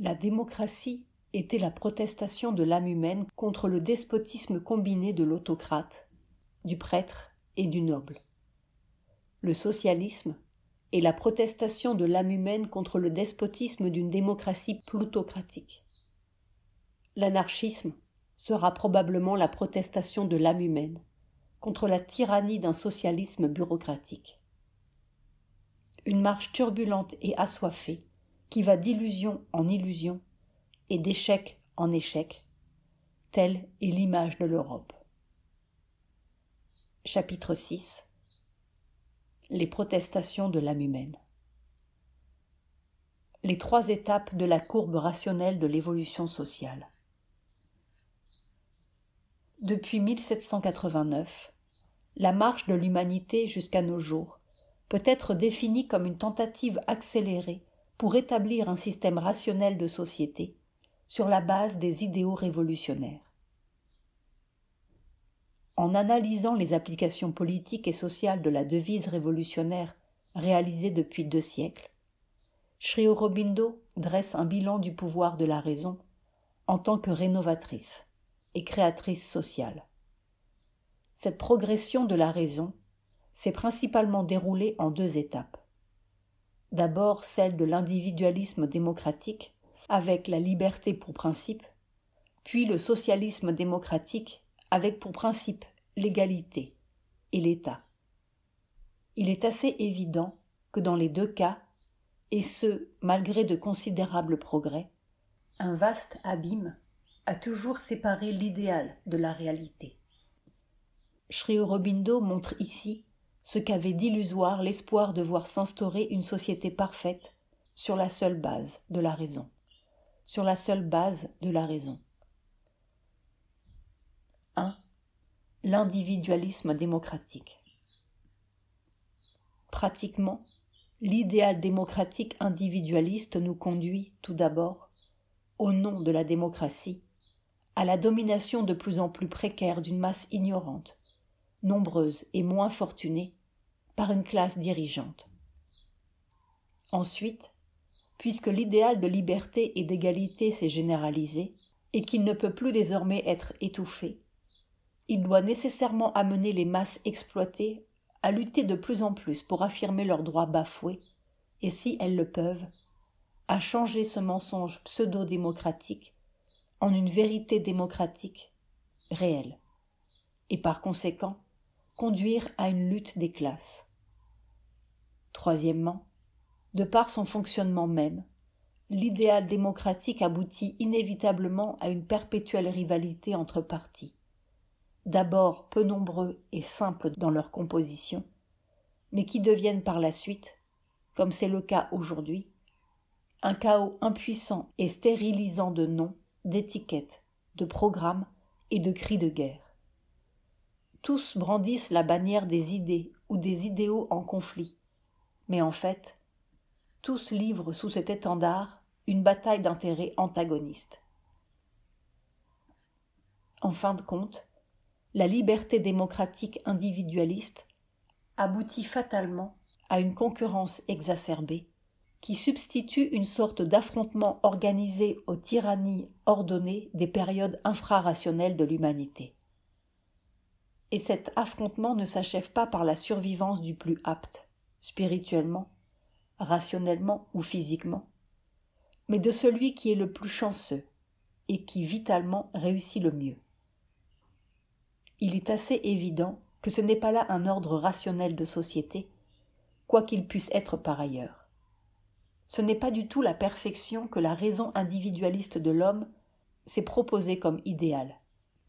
La démocratie était la protestation de l'âme humaine contre le despotisme combiné de l'autocrate, du prêtre et du noble. Le socialisme est la protestation de l'âme humaine contre le despotisme d'une démocratie plutocratique. L'anarchisme sera probablement la protestation de l'âme humaine contre la tyrannie d'un socialisme bureaucratique. Une marche turbulente et assoiffée qui va d'illusion en illusion et d'échec en échec, telle est l'image de l'Europe. Chapitre 6. Les protestations de l'âme humaine. Les 3 étapes de la courbe rationnelle de l'évolution sociale. Depuis 1789, la marche de l'humanité jusqu'à nos jours peut être définie comme une tentative accélérée pour établir un système rationnel de société sur la base des idéaux révolutionnaires. En analysant les applications politiques et sociales de la devise révolutionnaire réalisée depuis 2 siècles, Sri Aurobindo dresse un bilan du pouvoir de la raison en tant que rénovatrice et créatrice sociale. Cette progression de la raison s'est principalement déroulée en 2 étapes. D'abord celle de l'individualisme démocratique avec la liberté pour principe, puis le socialisme démocratique avec pour principe l'égalité et l'État. Il est assez évident que dans les 2 cas, et ce malgré de considérables progrès, un vaste abîme a toujours séparé l'idéal de la réalité. Sri Aurobindo montre ici ce qu'avait d'illusoire l'espoir de voir s'instaurer une société parfaite sur la seule base de la raison. Sur la seule base de la raison. 1. L'individualisme démocratique. Pratiquement, l'idéal démocratique individualiste nous conduit, tout d'abord, au nom de la démocratie, à la domination de plus en plus précaire d'une masse ignorante, nombreuse et moins fortunée, par une classe dirigeante. Ensuite, puisque l'idéal de liberté et d'égalité s'est généralisé et qu'il ne peut plus désormais être étouffé, il doit nécessairement amener les masses exploitées à lutter de plus en plus pour affirmer leurs droits bafoués et, si elles le peuvent, à changer ce mensonge pseudo-démocratique en une vérité démocratique réelle et par conséquent conduire à une lutte des classes. Troisièmement, de par son fonctionnement même, l'idéal démocratique aboutit inévitablement à une perpétuelle rivalité entre partis, d'abord peu nombreux et simples dans leur composition, mais qui deviennent par la suite, comme c'est le cas aujourd'hui, un chaos impuissant et stérilisant de noms, d'étiquettes, de programmes et de cris de guerre. Tous brandissent la bannière des idées ou des idéaux en conflit, mais en fait, tous livrent sous cet étendard une bataille d'intérêts antagonistes. En fin de compte, la liberté démocratique individualiste aboutit fatalement à une concurrence exacerbée qui substitue une sorte d'affrontement organisé aux tyrannies ordonnées des périodes infrarationnelles de l'humanité. Et cet affrontement ne s'achève pas par la survivance du plus apte, spirituellement, rationnellement ou physiquement, mais de celui qui est le plus chanceux et qui vitalement réussit le mieux. Il est assez évident que ce n'est pas là un ordre rationnel de société, quoi qu'il puisse être par ailleurs. Ce n'est pas du tout la perfection que la raison individualiste de l'homme s'est proposée comme idéal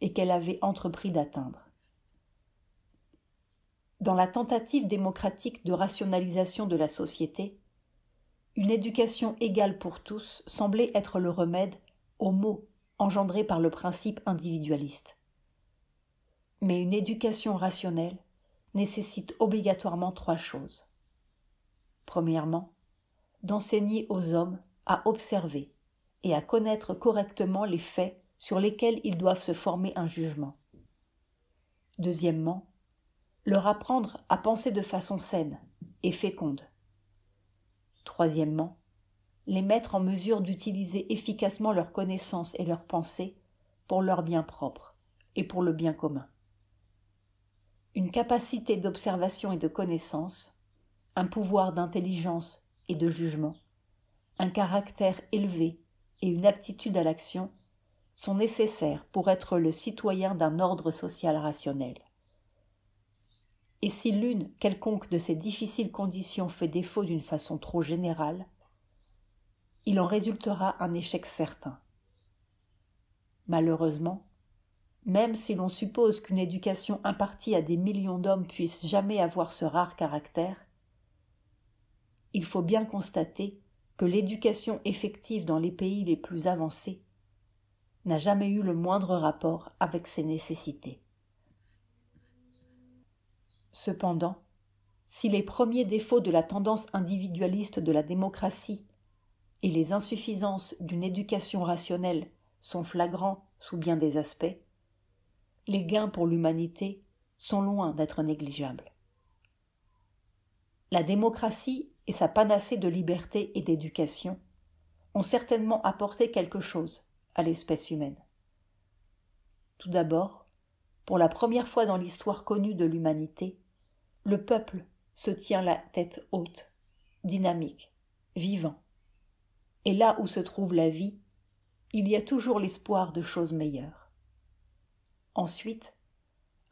et qu'elle avait entrepris d'atteindre. Dans la tentative démocratique de rationalisation de la société, une éducation égale pour tous semblait être le remède aux maux engendrés par le principe individualiste. Mais une éducation rationnelle nécessite obligatoirement 3 choses. Premièrement, d'enseigner aux hommes à observer et à connaître correctement les faits sur lesquels ils doivent se former un jugement. Deuxièmement, leur apprendre à penser de façon saine et féconde. Troisièmement, les mettre en mesure d'utiliser efficacement leurs connaissances et leurs pensées pour leur bien propre et pour le bien commun. Une capacité d'observation et de connaissance, un pouvoir d'intelligence et de jugement, un caractère élevé et une aptitude à l'action sont nécessaires pour être le citoyen d'un ordre social rationnel. Et si l'une quelconque de ces difficiles conditions fait défaut d'une façon trop générale, il en résultera un échec certain. Malheureusement, même si l'on suppose qu'une éducation impartie à des millions d'hommes puisse jamais avoir ce rare caractère, il faut bien constater que l'éducation effective dans les pays les plus avancés n'a jamais eu le moindre rapport avec ces nécessités. Cependant, si les premiers défauts de la tendance individualiste de la démocratie et les insuffisances d'une éducation rationnelle sont flagrants sous bien des aspects, les gains pour l'humanité sont loin d'être négligeables. La démocratie et sa panacée de liberté et d'éducation ont certainement apporté quelque chose à l'espèce humaine. Tout d'abord, pour la première fois dans l'histoire connue de l'humanité, le peuple se tient la tête haute, dynamique, vivant. Et là où se trouve la vie, il y a toujours l'espoir de choses meilleures. Ensuite,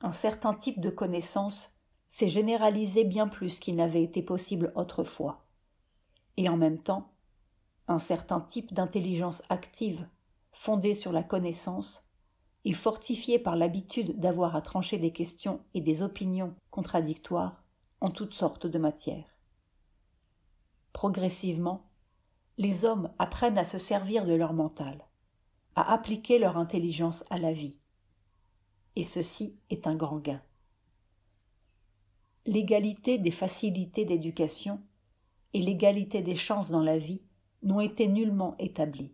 un certain type de connaissance s'est généralisé bien plus qu'il n'avait été possible autrefois. Et en même temps, un certain type d'intelligence active, fondée sur la connaissance, et fortifiée par l'habitude d'avoir à trancher des questions et des opinions contradictoires en toutes sortes de matières. Progressivement, les hommes apprennent à se servir de leur mental, à appliquer leur intelligence à la vie. Et ceci est un grand gain. L'égalité des facilités d'éducation et l'égalité des chances dans la vie n'ont été nullement établies.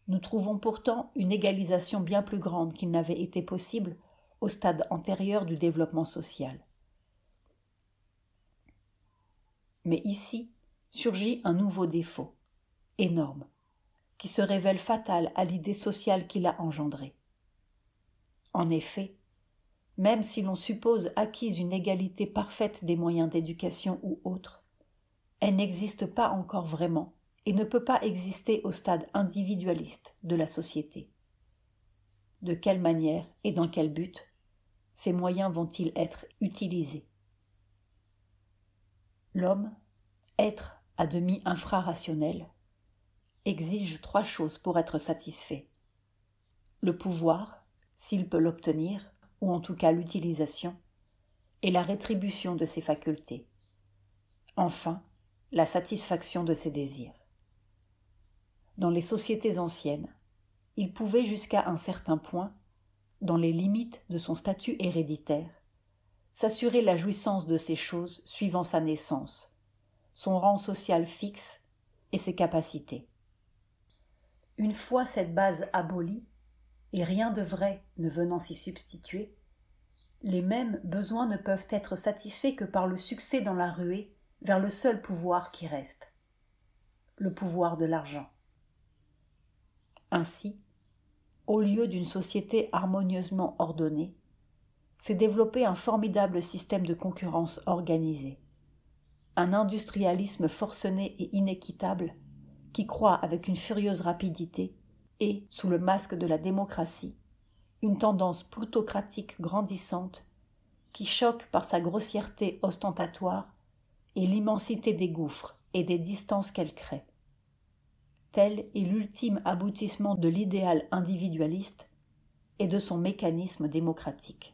Nous trouvons pourtant une égalisation bien plus grande qu'il n'avait été possible au stade antérieur du développement social. Mais ici surgit un nouveau défaut, énorme, qui se révèle fatal à l'idée sociale qu'il a engendrée. En effet, même si l'on suppose acquise une égalité parfaite des moyens d'éducation ou autres, elle n'existe pas encore vraiment et ne peut pas exister au stade individualiste de la société. De quelle manière et dans quel but ces moyens vont-ils être utilisés? L'homme, être à demi infrarationnel, exige 3 choses pour être satisfait. Le pouvoir, s'il peut l'obtenir, ou en tout cas l'utilisation, et la rétribution de ses facultés. Enfin, la satisfaction de ses désirs. Dans les sociétés anciennes, il pouvait jusqu'à un certain point, dans les limites de son statut héréditaire, s'assurer la jouissance de ces choses suivant sa naissance, son rang social fixe et ses capacités. Une fois cette base abolie, et rien de vrai ne venant s'y substituer, les mêmes besoins ne peuvent être satisfaits que par le succès dans la ruée vers le seul pouvoir qui reste, le pouvoir de l'argent. Ainsi, au lieu d'une société harmonieusement ordonnée, s'est développé un formidable système de concurrence organisée, un industrialisme forcené et inéquitable qui croît avec une furieuse rapidité et, sous le masque de la démocratie, une tendance plutocratique grandissante qui choque par sa grossièreté ostentatoire et l'immensité des gouffres et des distances qu'elle crée. Tel est l'ultime aboutissement de l'idéal individualiste et de son mécanisme démocratique.